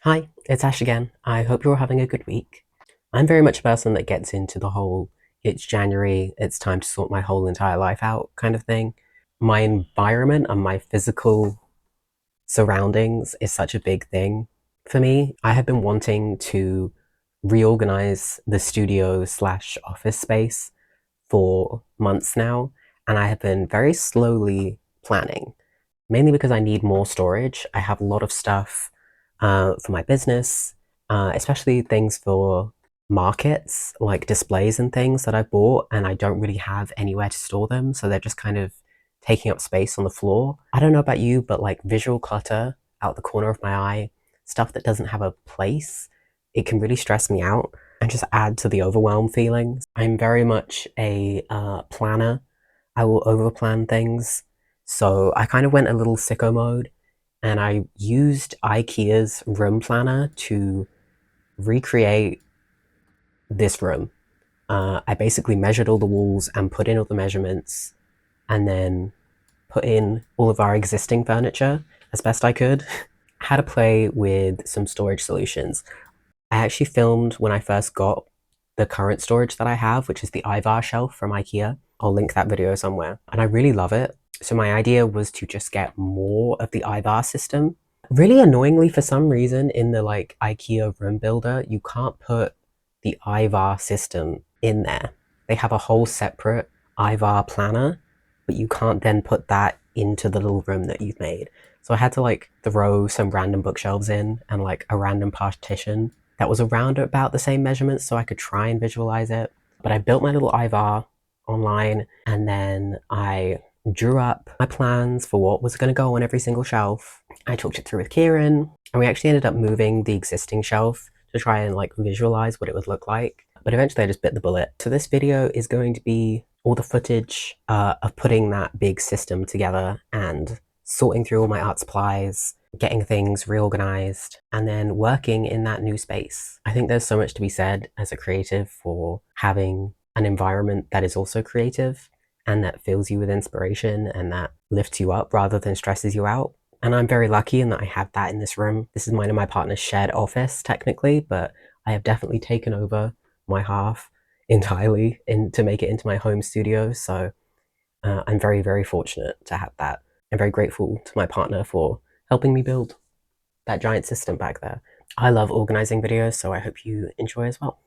Hi, it's Ash again. I hope you're having a good week. I'm very much a person that gets into the whole it's January, it's time to sort my whole entire life out kind of thing. My environment and my physical surroundings is such a big thing for me. I have been wanting to reorganize the studio slash office space for months now, and I have been very slowly planning mainly because I need more storage. I have a lot of stuff for my business, especially things for markets, like displays and things that I bought, and I don't really have anywhere to store them, so they're just kind of taking up space on the floor. I don't know about you, but like visual clutter out the corner of my eye, stuff that doesn't have a place, it can really stress me out and just add to the overwhelm feelings. I'm very much a planner. I will overplan things. So I kind of went a little sicko mode and I used IKEA's room planner to recreate this room. I basically measured all the walls and put in all the measurements and then put in all of our existing furniture as best I could. How to play with some storage solutions. I actually filmed when I first got the current storage that I have, which is the Ivar shelf from IKEA. I'll link that video somewhere. And I really love it. So my idea was to just get more of the Ivar system. Really annoyingly, for some reason, in the like IKEA room builder, you can't put the Ivar system in there. They have a whole separate Ivar planner, but you can't then put that into the little room that you've made. So I had to like throw some random bookshelves in and like a random partition that was around about the same measurements so I could try and visualize it. But I built my little Ivar online and then I drew up my plans for what was going to go on every single shelf. I talked it through with Kieran and we actually ended up moving the existing shelf to try and like visualize what it would look like. But eventually I just bit the bullet. So this video is going to be all the footage of putting that big system together and sorting through all my art supplies, getting things reorganized, and then working in that new space. I think there's so much to be said as a creative for having an environment that is also creative and that fills you with inspiration and that lifts you up rather than stresses you out. And I'm very lucky in that I have that in this room. This is mine and my partner's shared office, technically, but I have definitely taken over my half entirely to make it into my home studio. So I'm very, very fortunate to have that. I'm very grateful to my partner for helping me build that giant system back there. I love organizing videos, so I hope you enjoy as well.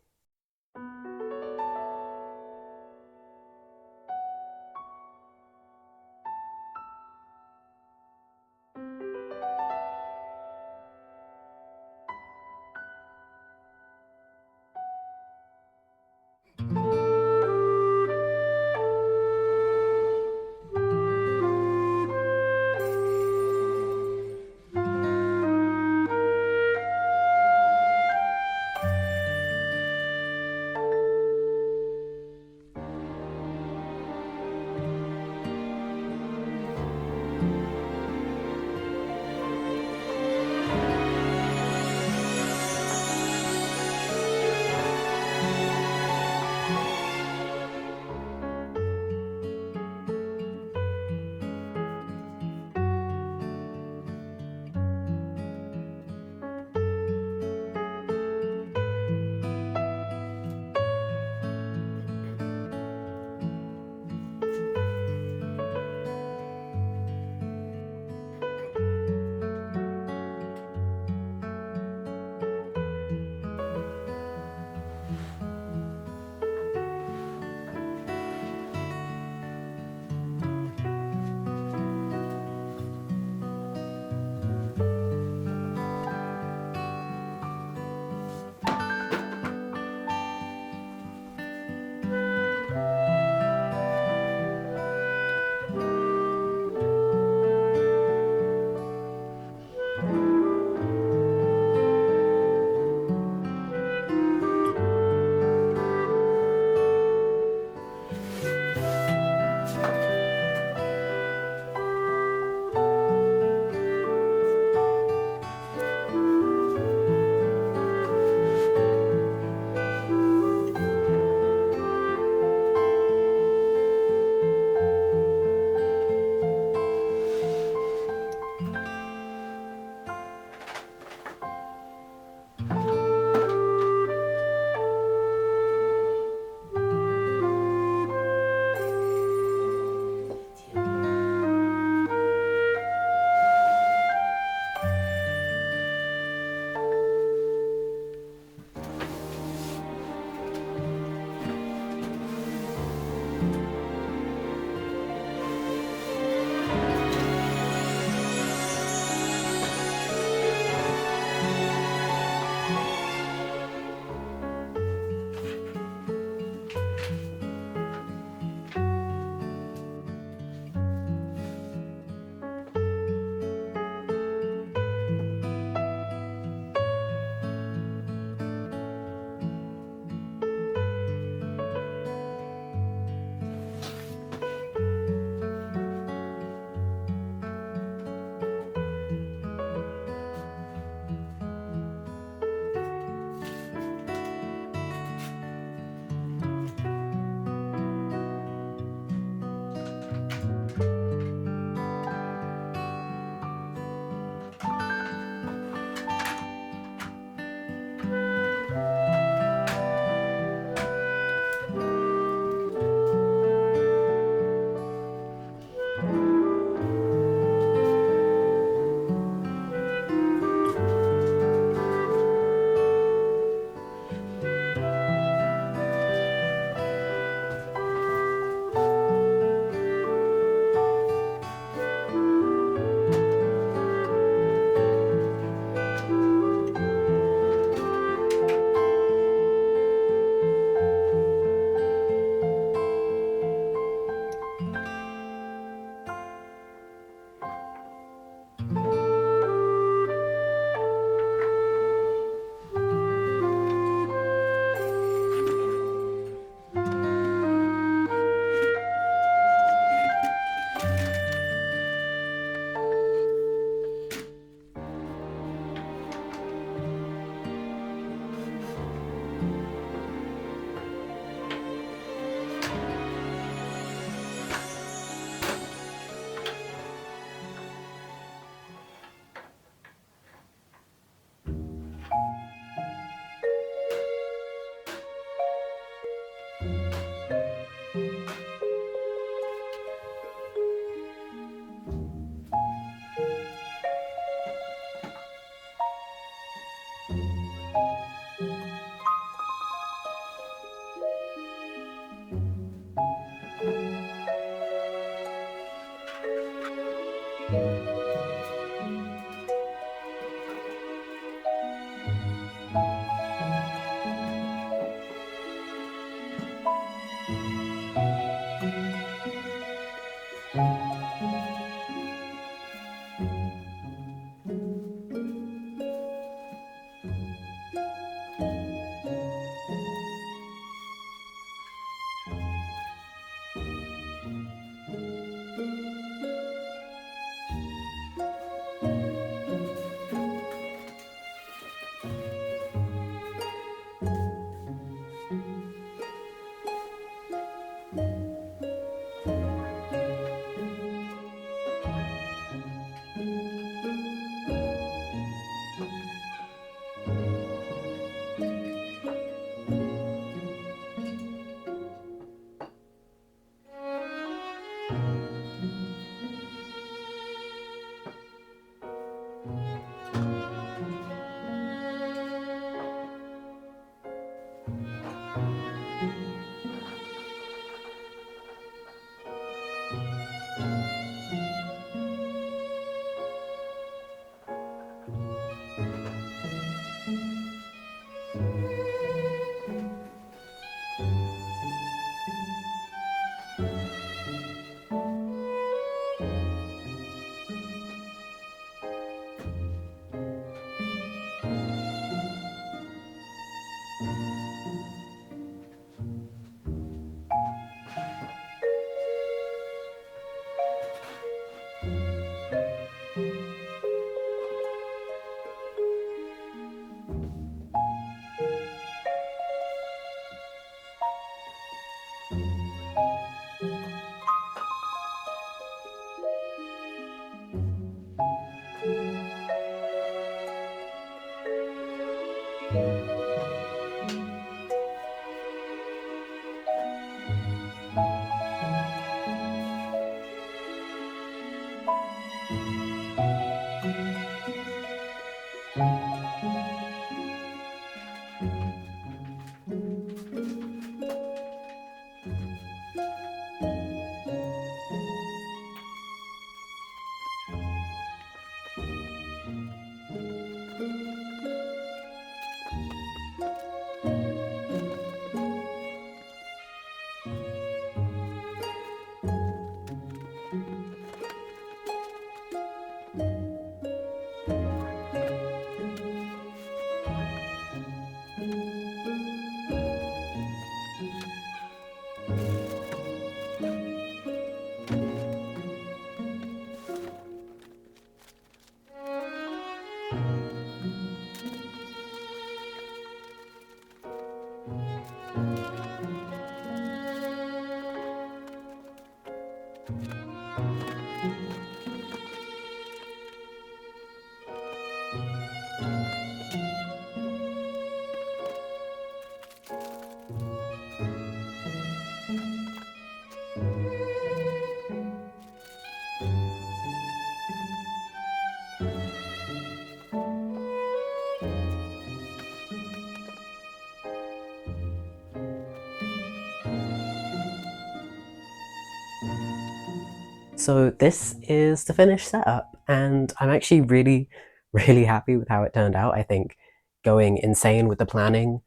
So this is the finished setup, and I'm actually really, really happy with how it turned out. I think going insane with the planning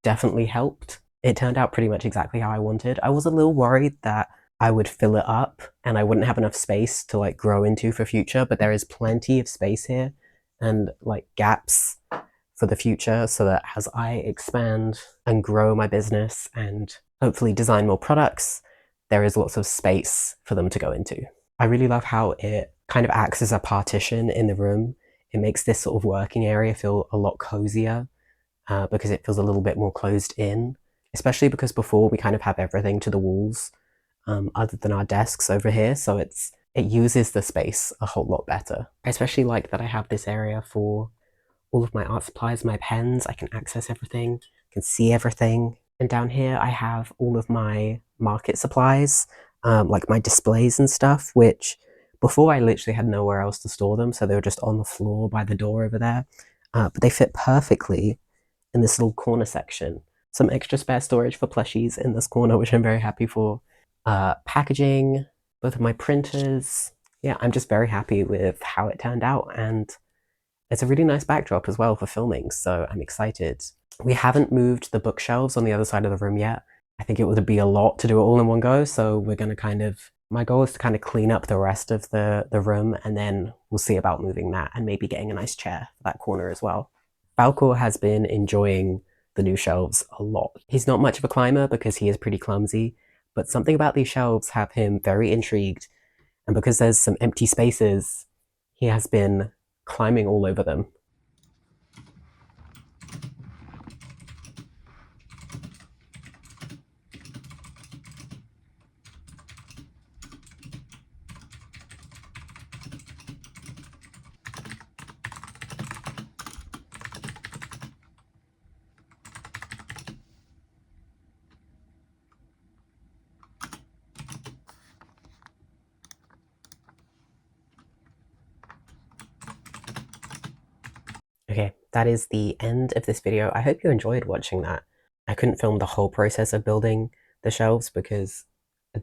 definitely helped. It turned out pretty much exactly how I wanted. I was a little worried that I would fill it up and I wouldn't have enough space to like grow into for future, but there is plenty of space here and like gaps for the future so that as I expand and grow my business and hopefully design more products, there is lots of space for them to go into. I really love how it kind of acts as a partition in the room. It makes this sort of working area feel a lot cozier because it feels a little bit more closed in, especially because before we kind of have everything to the walls other than our desks over here, so it uses the space a whole lot better. I especially like that I have this area for all of my art supplies, my pens. I can access everything, I can see everything. And down here I have all of my market supplies, like my displays and stuff, which before I literally had nowhere else to store them, so they were just on the floor by the door over there. but they fit perfectly in this little corner section. Some extra spare storage for plushies in this corner, which I'm very happy for. Packaging, both of my printers. Yeah, I'm just very happy with how it turned out, and it's a really nice backdrop as well for filming, so I'm excited. We haven't moved the bookshelves on the other side of the room yet. I think it would be a lot to do it all in one go, so we're going to my goal is to kind of clean up the rest of the room, and then we'll see about moving that and maybe getting a nice chair for that corner as well. Falcor has been enjoying the new shelves a lot. He's not much of a climber because he is pretty clumsy, but something about these shelves have him very intrigued, and because there's some empty spaces, he has been climbing all over them. Okay, that is the end of this video. I hope you enjoyed watching that. I couldn't film the whole process of building the shelves because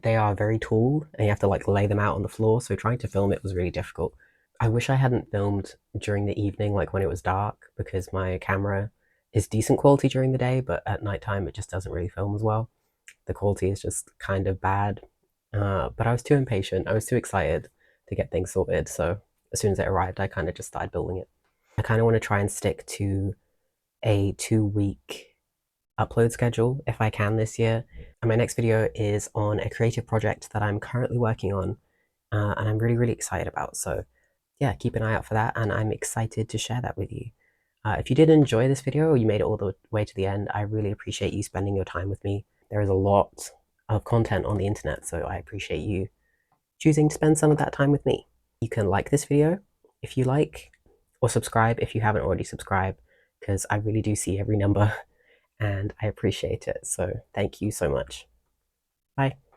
they are very tall and you have to like lay them out on the floor, so trying to film it was really difficult. I wish I hadn't filmed during the evening, like when it was dark, because my camera is decent quality during the day, but at nighttime it just doesn't really film as well. The quality is just kind of bad. But I was too impatient. I was too excited to get things sorted, so as soon as it arrived, I kind of just started building it. I kind of want to try and stick to a 2 week upload schedule if I can this year. And my next video is on a creative project that I'm currently working on and I'm really, really excited about. So yeah, keep an eye out for that, and I'm excited to share that with you. If you did enjoy this video or you made it all the way to the end, I really appreciate you spending your time with me. There is a lot of content on the internet, so I appreciate you choosing to spend some of that time with me. You can like this video if you like, or subscribe if you haven't already subscribed, because I really do see every number and I appreciate it. So thank you so much. Bye.